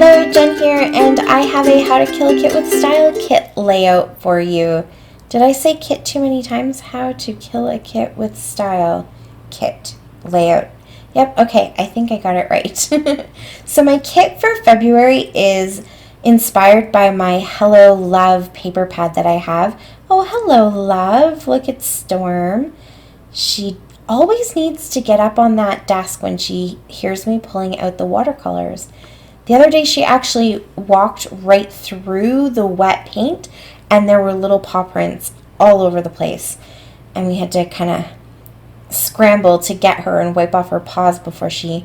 Hello, Jen here, and I have a How to Kill a Kit with Style kit layout for you. Did I say kit too many times? How to Kill a Kit with Style kit layout. Yep, okay, I think I got it right. So my kit for February is inspired by my Hello Love paper pad that I have. Oh, hello, love. Look at Storm. She always needs to get up on that desk when she hears me pulling out the watercolors. The other day she actually walked right through the wet paint and there were little paw prints all over the place. And we had to kind of scramble to get her and wipe off her paws before she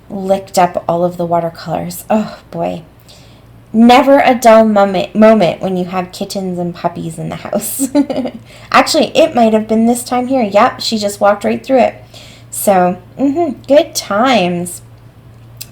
licked up all of the watercolors. Oh boy. Never a dull moment when you have kittens and puppies in the house. Actually, it might have been this time here. Yep, she just walked right through it. So, good times.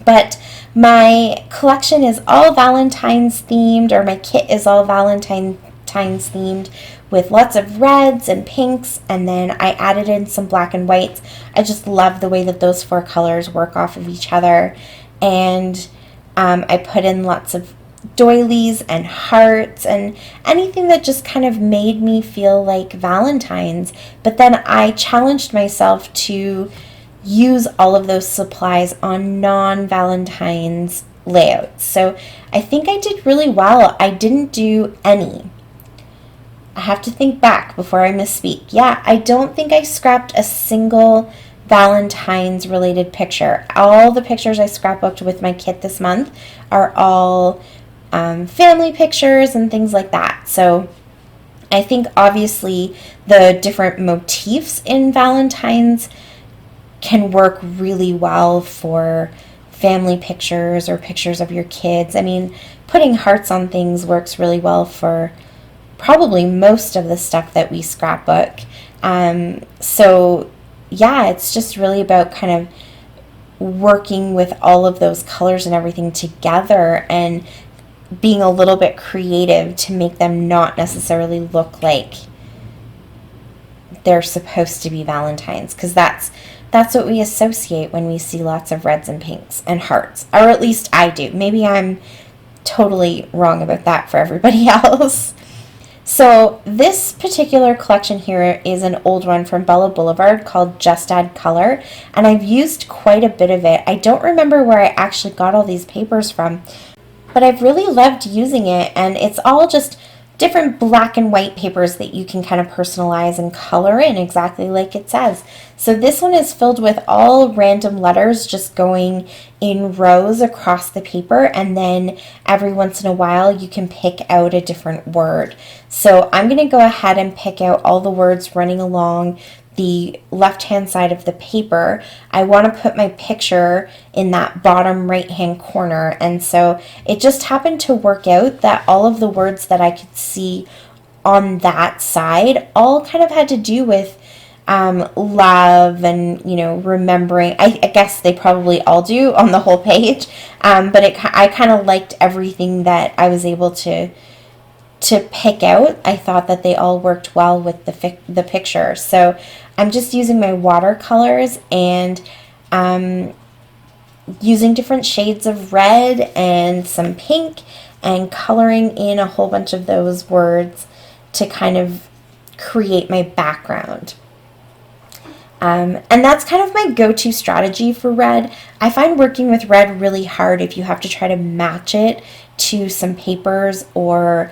But my collection is all Valentine's themed, or my kit is all Valentine's themed, with lots of reds and pinks, and then I added in some black and whites. I just love the way that those four colors work off of each other. And I put in lots of doilies and hearts and anything that just kind of made me feel like Valentine's. But then I challenged myself to use all of those supplies on non-Valentine's layouts. So I think I did really well. I didn't do any. I have to think back before I misspeak. Yeah, I don't think I scrapped a single Valentine's related picture. All the pictures I scrapbooked with my kit this month are all family pictures and things like that. So I think obviously the different motifs in Valentine's can work really well for family pictures or pictures of your kids. I mean, putting hearts on things works really well for probably most of the stuff that we scrapbook. So yeah, it's just really about kind of working with all of those colors and everything together and being a little bit creative to make them not necessarily look like they're supposed to be Valentine's, because that's what we associate when we see lots of reds and pinks and hearts, or at least I do. Maybe I'm totally wrong about that for everybody else. So this particular collection here is an old one from Bella Boulevard called Just Add Color, and I've used quite a bit of it. I don't remember where I actually got all these papers from, but I've really loved using it, and it's all just different black and white papers that you can kind of personalize and color in exactly like it says. So this one is filled with all random letters just going in rows across the paper, and then every once in a while you can pick out a different word. So I'm going to go ahead and pick out all the words running along the left-hand side of the paper. I want to put my picture in that bottom right-hand corner, and so it just happened to work out that all of the words that I could see on that side all kind of had to do with love and, you know, remembering. I guess they probably all do on the whole page, but I kind of liked everything that I was able to pick out. I thought that they all worked well with the picture. So I'm just using my watercolors and using different shades of red and some pink and coloring in a whole bunch of those words to kind of create my background. And that's kind of my go-to strategy for red. I find working with red really hard if you have to try to match it to some papers or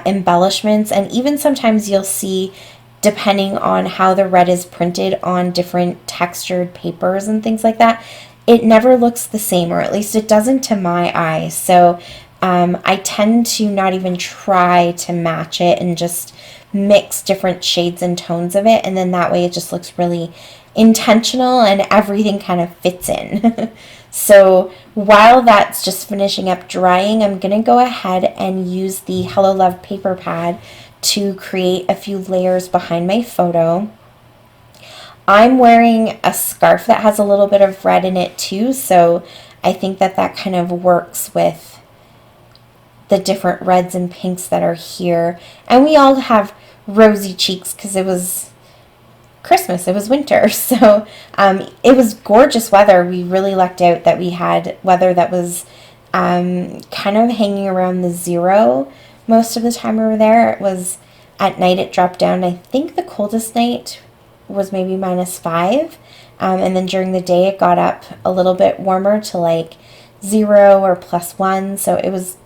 embellishments, and even sometimes you'll see, depending on how the red is printed on different textured papers and things like that, it never looks the same, or at least it doesn't to my eye. So I tend to not even try to match it and just mix different shades and tones of it, and then that way it just looks really intentional and everything kind of fits in. So while that's just finishing up drying, I'm going to go ahead and use the Hello Love paper pad to create a few layers behind my photo. I'm wearing a scarf that has a little bit of red in it too, so I think that that kind of works with the different reds and pinks that are here. And we all have rosy cheeks because it was Christmas, it was winter, so it was gorgeous weather. We really lucked out that we had weather that was kind of hanging around the 0 most of the time we were there. It was at night it dropped down. I think the coldest night was maybe -5. And then during the day it got up a little bit warmer to like 0 or +1. So it was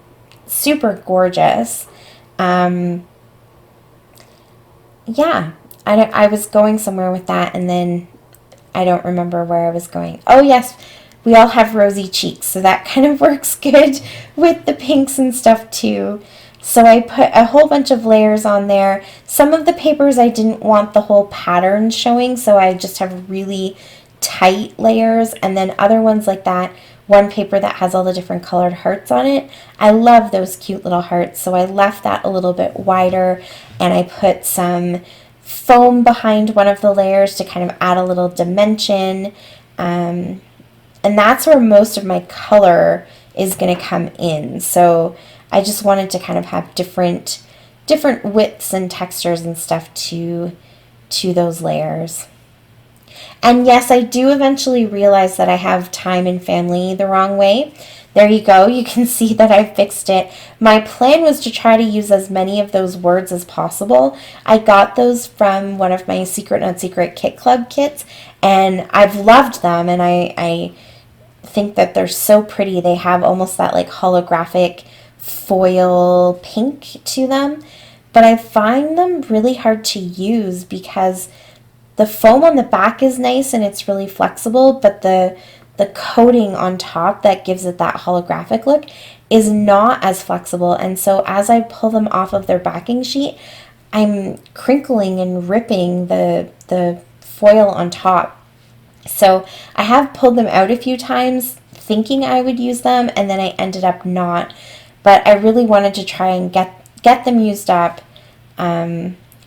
super gorgeous. Yeah, I was going somewhere with that, and then I don't remember where I was going. Oh yes, we all have rosy cheeks, so that kind of works good with the pinks and stuff too. So I put a whole bunch of layers on there. Some of the papers I didn't want the whole pattern showing, so I just have really tight layers, and then other ones like that one paper that has all the different colored hearts on it. I love those cute little hearts, so I left that a little bit wider, and I put some foam behind one of the layers to kind of add a little dimension, and that's where most of my color is going to come in. So I just wanted to kind of have different widths and textures and stuff to those layers. And yes, I do eventually realize that I have time and family the wrong way. There you go. You can see that I fixed it. My plan was to try to use as many of those words as possible. I got those from one of my Secret Not Secret Kit Club kits, and I've loved them, and I think that they're so pretty. They have almost that like holographic foil pink to them, but I find them really hard to use because the foam on the back is nice and it's really flexible, but the coating on top that gives it that holographic look is not as flexible. And so as I pull them off of their backing sheet, I'm crinkling and ripping the foil on top. So I have pulled them out a few times thinking I would use them, and then I ended up not. But I really wanted to try and get them used up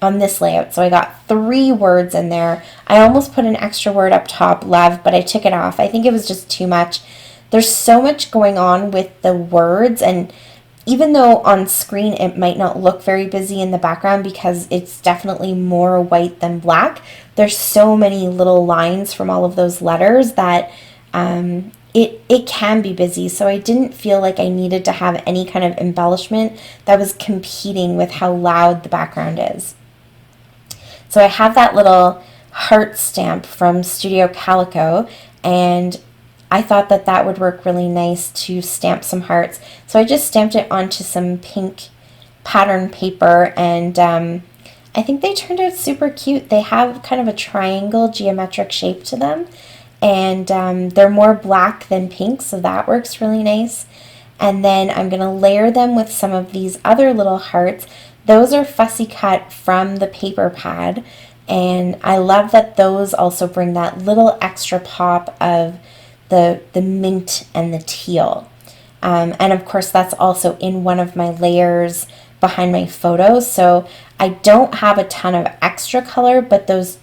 on this layout. So I got 3 words in there. I almost put an extra word up top, love, but I took it off. I think it was just too much. There's so much going on with the words, and even though on screen it might not look very busy in the background because it's definitely more white than black, there's so many little lines from all of those letters that it can be busy. So I didn't feel like I needed to have any kind of embellishment that was competing with how loud the background is. So I have that little heart stamp from Studio Calico, and I thought that that would work really nice to stamp some hearts. So I just stamped it onto some pink pattern paper, and I think they turned out super cute. They have kind of a triangle geometric shape to them, and they're more black than pink, so that works really nice. And then I'm going to layer them with some of these other little hearts. Those are fussy cut from the paper pad, and I love that those also bring that little extra pop of the mint and the teal. And of course that's also in one of my layers behind my photos, so I don't have a ton of extra color, but those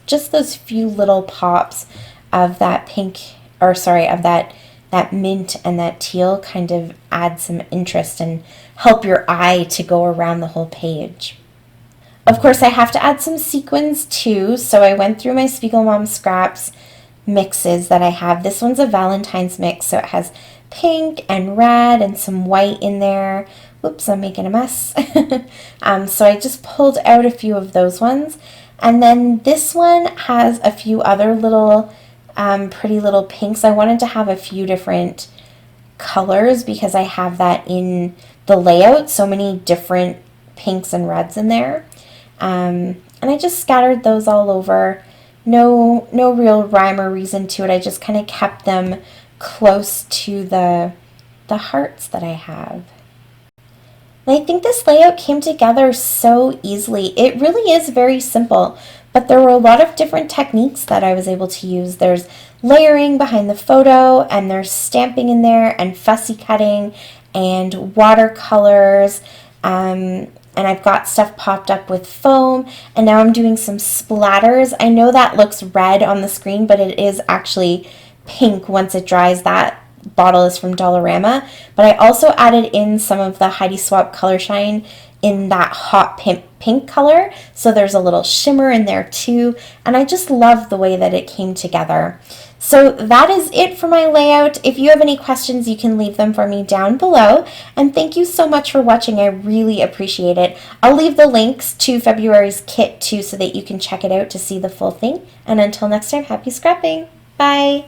few little pops of that pink, or sorry, of that mint and that teal kind of add some interest and help your eye to go around the whole page. Of course, I have to add some sequins too, so I went through my Spiegelmom Scraps mixes that I have. This one's a Valentine's mix, so it has pink and red and some white in there. Whoops, I'm making a mess. So I just pulled out a few of those ones. And then this one has a few other little pretty little pinks. I wanted to have a few different colors because I have that in the layout, so many different pinks and reds in there. And I just scattered those all over. No real rhyme or reason to it. I just kind of kept them close to the hearts that I have. And I think this layout came together so easily. It really is very simple, but there were a lot of different techniques that I was able to use. There's layering behind the photo, and there's stamping in there, and fussy cutting, and watercolors, and I've got stuff popped up with foam, and now I'm doing some splatters. I know that looks red on the screen, but it is actually pink once it dries. That bottle is from Dollarama, but I also added in some of the Heidi Swapp Color Shine in that hot pink pink color, so there's a little shimmer in there too, and I just love the way that it came together. So that is it for my layout. If you have any questions, you can leave them for me down below. And thank you so much for watching. I really appreciate it. I'll leave the links to February's kit too so that you can check it out to see the full thing. And until next time, happy scrapping. Bye.